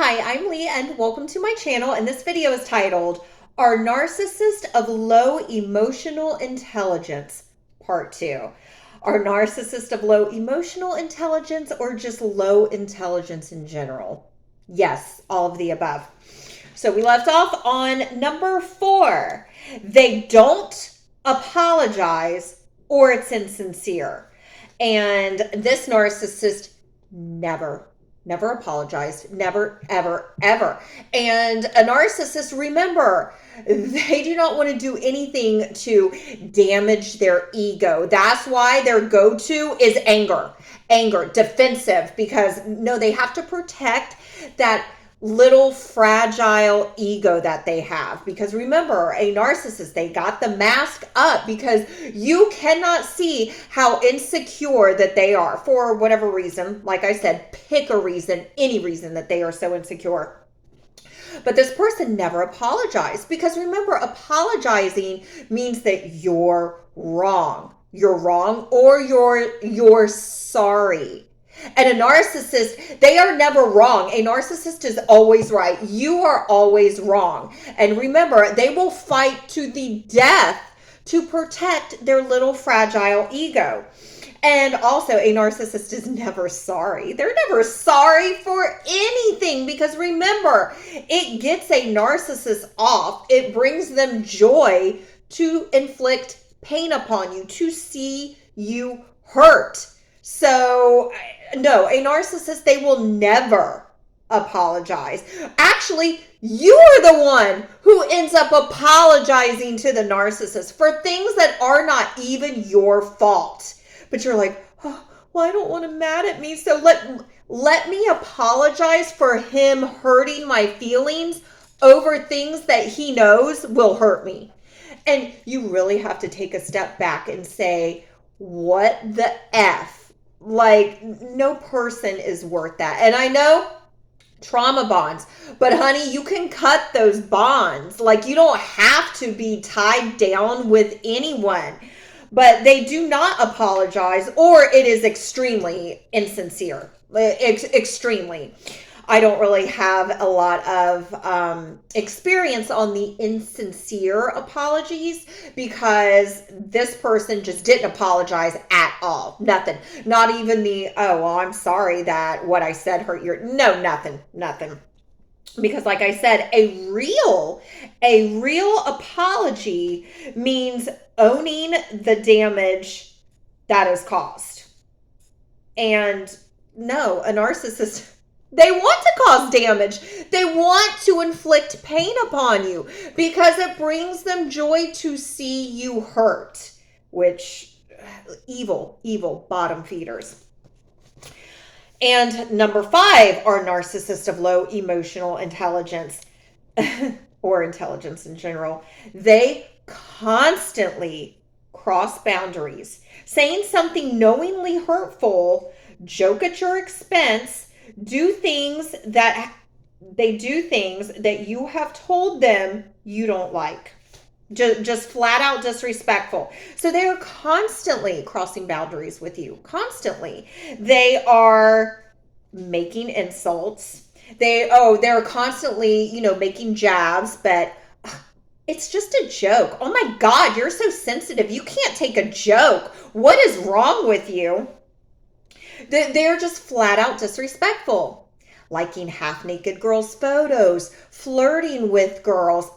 Hi, I'm Lee and welcome to my channel, and this video is titled, Are Narcissists of Low Emotional Intelligence? Part 2. Are narcissists of low emotional intelligence or just low intelligence in general? Yes, all of the above. So we left off on number 4. They don't apologize or it's insincere. And this narcissist never apologized. Never, ever, ever. And a narcissist, remember, they do not want to do anything to damage their ego. That's why their go-to is anger, defensive, because no, they have to protect that little fragile ego that they have. Because remember, a narcissist, they got the mask up because you cannot see how insecure that they are for whatever reason. Like I said, pick a reason, any reason that they are so insecure. But this person never apologized, because remember, apologizing means that you're wrong. You're wrong, or you're sorry. And a narcissist, they are never wrong. A narcissist is always right. You are always wrong. And remember, they will fight to the death to protect their little fragile ego. And also, a narcissist is never sorry. They're never sorry for anything, because remember, it gets a narcissist off. It brings them joy to inflict pain upon you, to see you hurt. So, no, a narcissist, they will never apologize. Actually, you're the one who ends up apologizing to the narcissist for things that are not even your fault. But you're like, oh, well, I don't want him mad at me, so let me apologize for him hurting my feelings over things that he knows will hurt me. And you really have to take a step back and say, what the F? Like, no person is worth that. And I know trauma bonds, but honey, you can cut those bonds. Like, you don't have to be tied down with anyone. But they do not apologize, or it is extremely insincere. Extremely. I don't really have a lot of experience on the insincere apologies, because this person just didn't apologize at all. Nothing. Not even the, oh, well, I'm sorry that what I said hurt your, no, nothing. Because like I said, a real apology means owning the damage that is caused. And no, a narcissist, they want to cause damage. They want to inflict pain upon you because it brings them joy to see you hurt, which evil bottom feeders. And number 5 are narcissists of low emotional intelligence or intelligence in general. They constantly cross boundaries, saying something knowingly hurtful, joke at your expense, do things that you have told them you don't like. Just flat out disrespectful. So they are constantly crossing boundaries with you. Constantly. They are making insults. They're constantly, making jabs, but it's just a joke. Oh my God, you're so sensitive. You can't take a joke. What is wrong with you? They're just flat out disrespectful. Liking half-naked girls' photos, flirting with girls.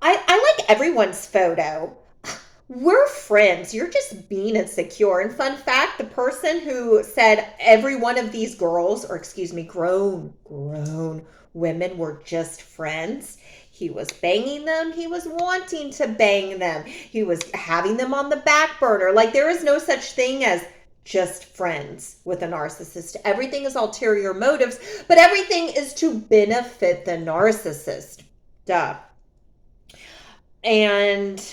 I like everyone's photo. We're friends. You're just being insecure. And fun fact, the person who said every one of these girls, or excuse me, grown women were just friends. He was banging them. He was wanting to bang them. He was having them on the back burner. Like, there is no such thing as just friends with a narcissist. Everything is ulterior motives, but everything is to benefit the narcissist. Duh. And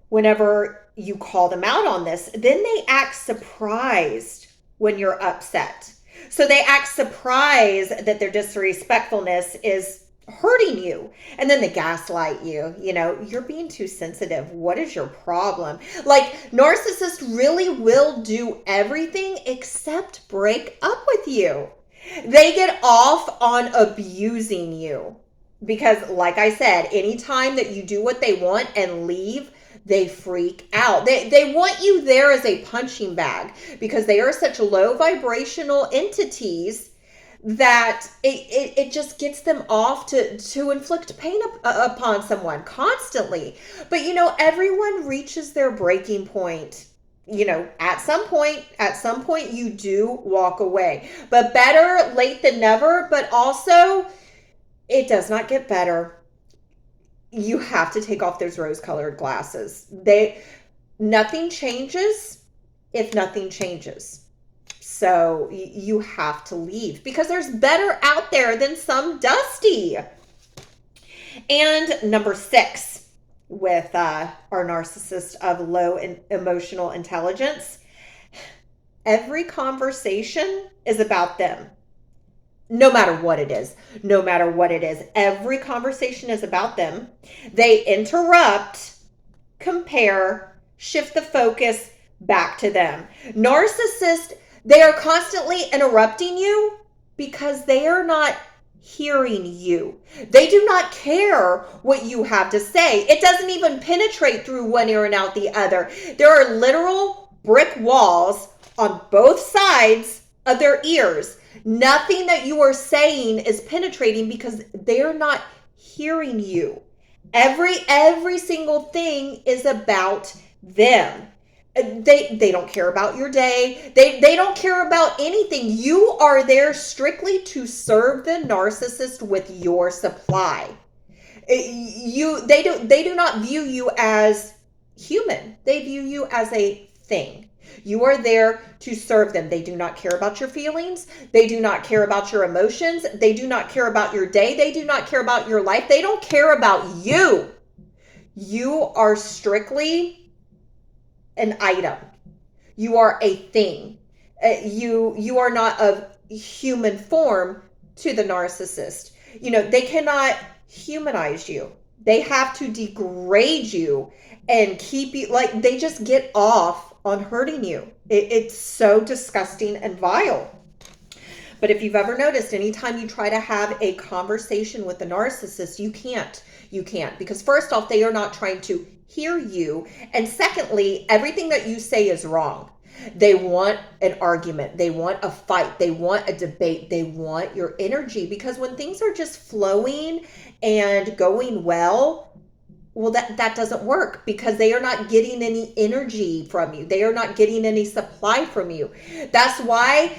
whenever you call them out on this, then they act surprised when you're upset. So they act surprised that their disrespectfulness is hurting you. And then they gaslight you. You're being too sensitive. What is your problem? Like, narcissists really will do everything except break up with you. They get off on abusing you because, like I said, anytime that you do what they want and leave, they freak out. They want you there as a punching bag because they are such low vibrational entities that it just gets them off to inflict pain upon someone constantly. But everyone reaches their breaking point. At some point you do walk away, but better late than never. But also, it does not get better. You have to take off those rose-colored glasses. Nothing changes if nothing changes. So you have to leave because there's better out there than some dusty. And number 6 with our narcissist of low emotional intelligence, every conversation is about them. No matter what it is, every conversation is about them. They interrupt, compare, shift the focus back to them. Narcissists, they are constantly interrupting you because they are not hearing you. They do not care what you have to say. It doesn't even penetrate through one ear and out the other. There are literal brick walls on both sides of their ears. Nothing that you are saying is penetrating because they're not hearing you. Every single thing is about them. They don't care about your day. They don't care about anything. You are there strictly to serve the narcissist with your supply. They do not view you as human. They view you as a thing. You are there to serve them. They do not care about your feelings. They do not care about your emotions. They do not care about your day. They do not care about your life. They don't care about you. You are strictly an item. You are a thing. You are not of human form to the narcissist. They cannot humanize you. They have to degrade you and keep you, like, they just get off on hurting you. It's so disgusting and vile. But if you've ever noticed, anytime you try to have a conversation with a narcissist, you can't, because first off, they are not trying to hear you. And secondly, everything that you say is wrong. They want an argument. They want a fight. They want a debate. They want your energy, because when things are just flowing and going well, that doesn't work because they are not getting any energy from you. They are not getting any supply from you. That's why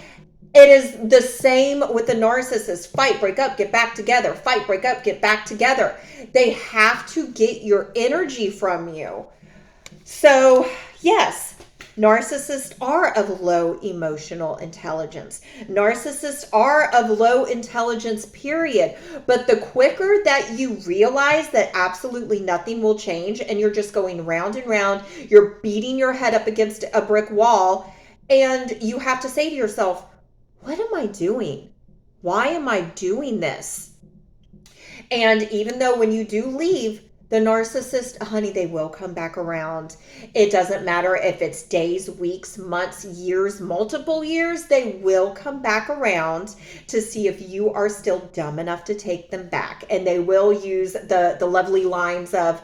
it is the same with the narcissist. Fight, break up, get back together. Fight, break up, get back together. They have to get your energy from you. So, yes, narcissists are of low emotional intelligence. Narcissists are of low intelligence, period. But the quicker that you realize that absolutely nothing will change and you're just going round and round, you're beating your head up against a brick wall, and you have to say to yourself, what am I doing? Why am I doing this? And even though when you do leave, the narcissist, honey, they will come back around. It doesn't matter if it's days, weeks, months, years, multiple years, they will come back around to see if you are still dumb enough to take them back. And they will use the lovely lines of,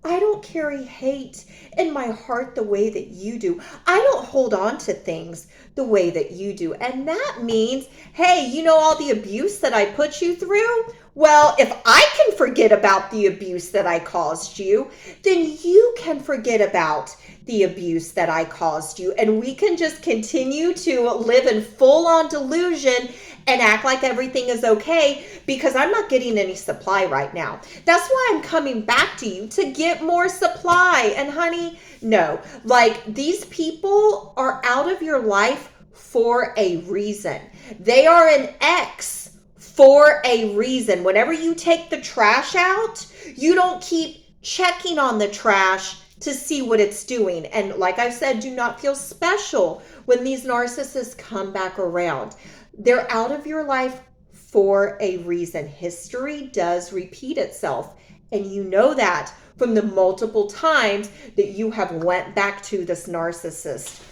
I don't carry hate in my heart the way that you do. I don't hold on to things the way that you do. And that means, hey, all the abuse that I put you through? Well, if I can forget about the abuse that I caused you, then you can forget about the abuse that I caused you. And we can just continue to live in full-on delusion and act like everything is okay because I'm not getting any supply right now. That's why I'm coming back to you to get more supply. And honey, no, like, these people are out of your life for a reason. They are an ex for a reason. Whenever you take the trash out, you don't keep checking on the trash to see what it's doing. And like I said, do not feel special when these narcissists come back around. They're out of your life for a reason. History does repeat itself. And you know that from the multiple times that you have went back to this narcissist.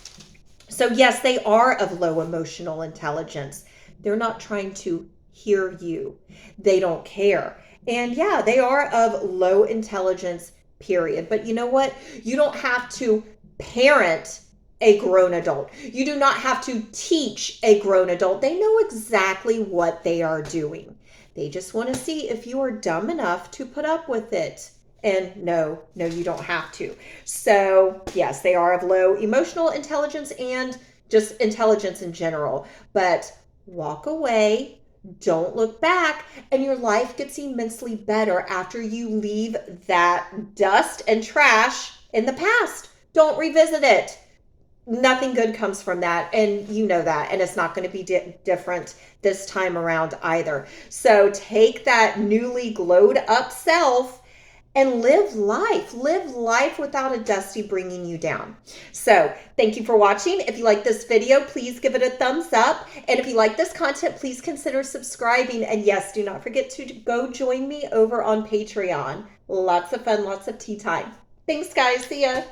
So yes, they are of low emotional intelligence. They're not trying to hear you. They don't care. And yeah, they are of low intelligence, period. But you know what? You don't have to parent a grown adult. You do not have to teach a grown adult. They know exactly what they are doing. They just want to see if you are dumb enough to put up with it. And no, you don't have to. So yes, they are of low emotional intelligence and just intelligence in general. But walk away, don't look back, and your life gets immensely better after you leave that dust and trash in the past. Don't revisit it. Nothing good comes from that, and you know that, and it's not going to be different this time around either. So take that newly glowed up self and live life without a dusty bringing you down. So thank you for watching. If you like this video, please give it a thumbs up. And if you like this content, please consider subscribing. And yes, do not forget to go join me over on Patreon. Lots of fun, lots of tea time. Thanks, guys. See ya.